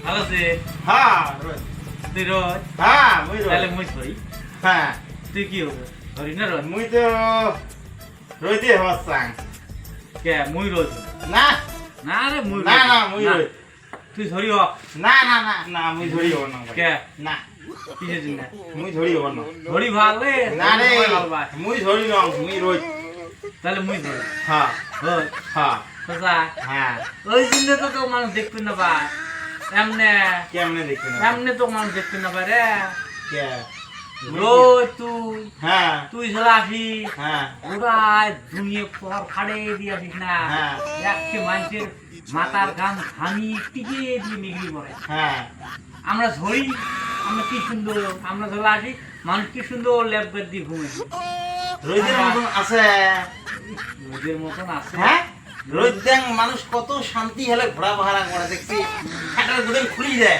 ভালো আছে? হ্যাঁ রোজ। তুই রোজ? হ্যাঁ মুই রোজ। তাহলে মুই ধরি। হ্যাঁ তুই কি হবে? ধরি না রোজ? মুই তো রোজে হসাং। কে মুই রোজ? না না রে মুই না রোজ। না মুই না। রোজ। তুই ধরি হ। না না না না মুই ধরি হব না ভাই। কে? না কিসের জন্য? মুই ধরি হব না। ধরি ভাল রে। না রে ভাল ভাই। মুই ধরি নং মুই রোজ। তাহলে মুই ধরি। হ্যাঁ রোজ। হ্যাঁ বুঝলা? হ্যাঁ ওই জন্য তো তো মানুষ দেখতে না পায়। এমনে কেমনে দেখতে না? এমনে তো মানুষ দেখতে না পায় রে। কে? রোজ তুই হ্যাঁ তুই চলাসি হ্যাঁ ওরাই দুনিয়ে পর ফাড়ে দিয়াছিস না হ্যাঁ। এককে মানুষের মাথার গান ঘামি টিকে দিয়ে নিগড়ি পড়ে। হ্যাঁ আমরা ধরি আমরা কি সুন্দর আমরা চলে আসি মানুষ কি সুন্দর ল্যাব বেদ দিয়ে ঘুমেছি রোজের মতন আছে। রোদের মতন আছে। হ্যাঁ রোজ দেখ মানুষ কত শান্তি হলে ঘোরা ভাড়া করে দেখছি খাটার গুদেন খুলি যায়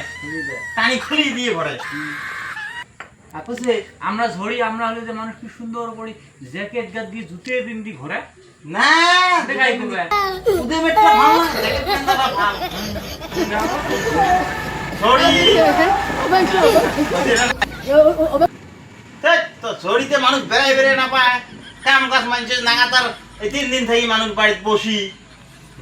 টানি খুলি দিয়ে ভরে। বুঝলে আমরা ঝড়ি আমরা হলে যে মানুষ কি সুন্দর করি জ্যাকেট গাদ দিয়ে জুতে দিন দি ঘরে না দেখাই দেবে উদে বেটা ভালো না জ্যাকেট প্যান্টটা ভালো ছড়ি তো ছড়িতে মানুষ বেড়াই বেড়ে না পায় কাম কাজ মানুষের নাগাতার এই 3 দিন থেকে মানুষ বাড়িতে বসি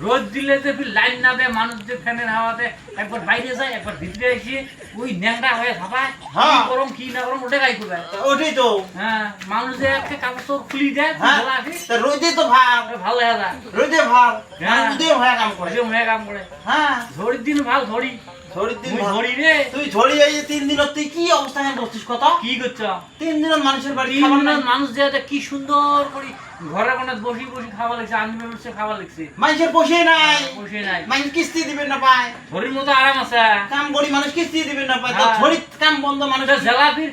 রোদ দিলে যে ফির লাইন না দেয় মানুষ যে ফ্যানের হাওয়াতে একবার বাইরে যায় একবার ভিতরে এসে ওই ন্যাংরা হয়ে থাপায় হ্যাঁ। কি গরম কি না গরম ওটা গাই করবে। ওটাই তো হ্যাঁ মানুষ যে একটা কাপড় চোর খুলি দেয় হ্যাঁ ভালো আসি তা রোদে তো ভাল ভালো হয়ে যায় রোদে ভাল হ্যাঁ। মানুষ উদে ভয়া কাম করে ওই হয়ে কাম করে হ্যাঁ ঝড়ির দিন ভাল ধরি ছড়ির দিন মুই ভাল। ধরি রে তুই ছড়ি এই 3 দিন তুই কি অবস্থায় বসছিস কত কি করছ 3 দিন মানুষের বাড়ি তিন খাবার দিনের নাই মানুষ যে কি সুন্দর করে ঘরে কোনে বসি বসি খাওয়া লাগছে আনন্দে বসে খাওয়া লাগছে মানুষের বসে নাই বসে নাই মানুষ কিস্তি দিবেন না পায় ধরির মতো আরাম আছে কাম করি মানুষ কিস্তি দিবেন না পায় তো হ্যাঁ। ছড়ি কাম বন্ধ মানুষ জেলাফির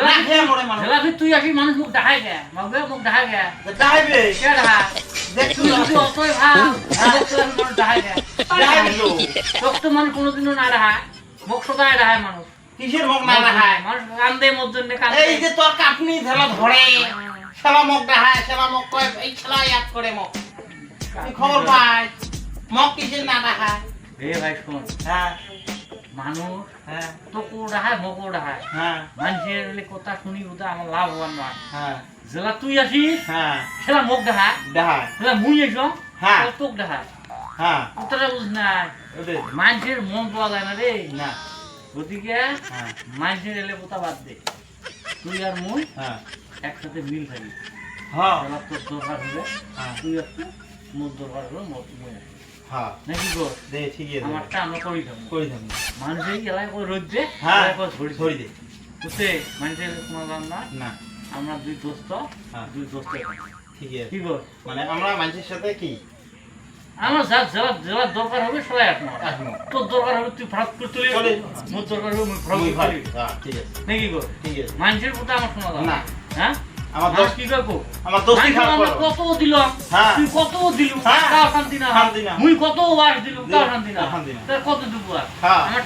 না খেয়ে মরে মানুষ জেলাফির তুই আসি মানুষ মুখ দেখায় গে মুখ দেখায় গে দাইবে কে দেখা দেখ তুই যদি অতই ভাল তুই মানুষ দেখায় গে দাইবে তো তোক তো মানুষ কোনোদিনও না দেখায় মুখ সদায় দেখায় মানুষ কিসের মুখ না দেখায় মানুষ কান্দে মোর জন্য কান্দে এই যে তোর কাপনি ধেলা ধরে শালা মুখ দেখায় শালা মুখ কয় এই শালা ইয়াদ করে মুখ তুই খবর পাই মুখ কিসের না দেখায় রে ভাই শোন হ্যাঁ মানুষ হ্যাঁ তোকেও দেখায় মোকেও দেখায় হ্যাঁ মানুষের কথা শুনি ওটা আমার লাভবান নয় হ্যাঁ জেলা তুই আসিস হ্যাঁ সেটা মুখ দেখায় দেখায় সেটা মুই এসো হ্যাঁ। তোক দেখায় হ্যাঁ তোরা বুঝ নাই ওটাই মানুষের মন পাওয়া যায় না রে না গতিকে হ্যাঁ মানুষের এলে কথা বাদ দে তুই আর মুই হ্যাঁ একসাথে মিল থাকি হ্যাঁ আমার তোর দরকার হবে হ্যাঁ তুই একটু মোর দরকার হলো মোর মুই আসি। হ্যাঁ নাকি গো দে ঠিকই আছে আমারটা আমরা করি থাকবো করি থাকি মানুষের এলাকায় করে রোদ দে হ্যাঁ এলাকায় ঝড়ি ছড়ি দে বুঝতে মানুষের কোনো দাম না না আমরা দুই দোস্ত হ্যাঁ। দুই দোস্ত ঠিকই আছে কি গো মানে আমরা মানুষের সাথে কি আমার যার জেলা জেলার দরকার হবে সবাই আসবো আসবো। তোর দরকার হবে তুই ফরাক করে চলে চলে। মোর দরকার হবে মুই ফরাক মুই করে ভালো চলে হ্যাঁ ঠিক আছে নাকি গো ঠিক আছে মানুষের কথা আমার শোনা দাও না। হ্যাঁ আমার মানুষ দোস্ত কি করবো আমার দোস্তি মানুষ খারাপ আমরা করো কত দিলাম হ্যাঁ। তুই কত দিলু হ্যাঁ। তাও শান্তি না শান্তি না। মুই কত বাস দিলু তাও শান্তি না শান্তি না। তার কত দেবো আর হ্যাঁ। আমার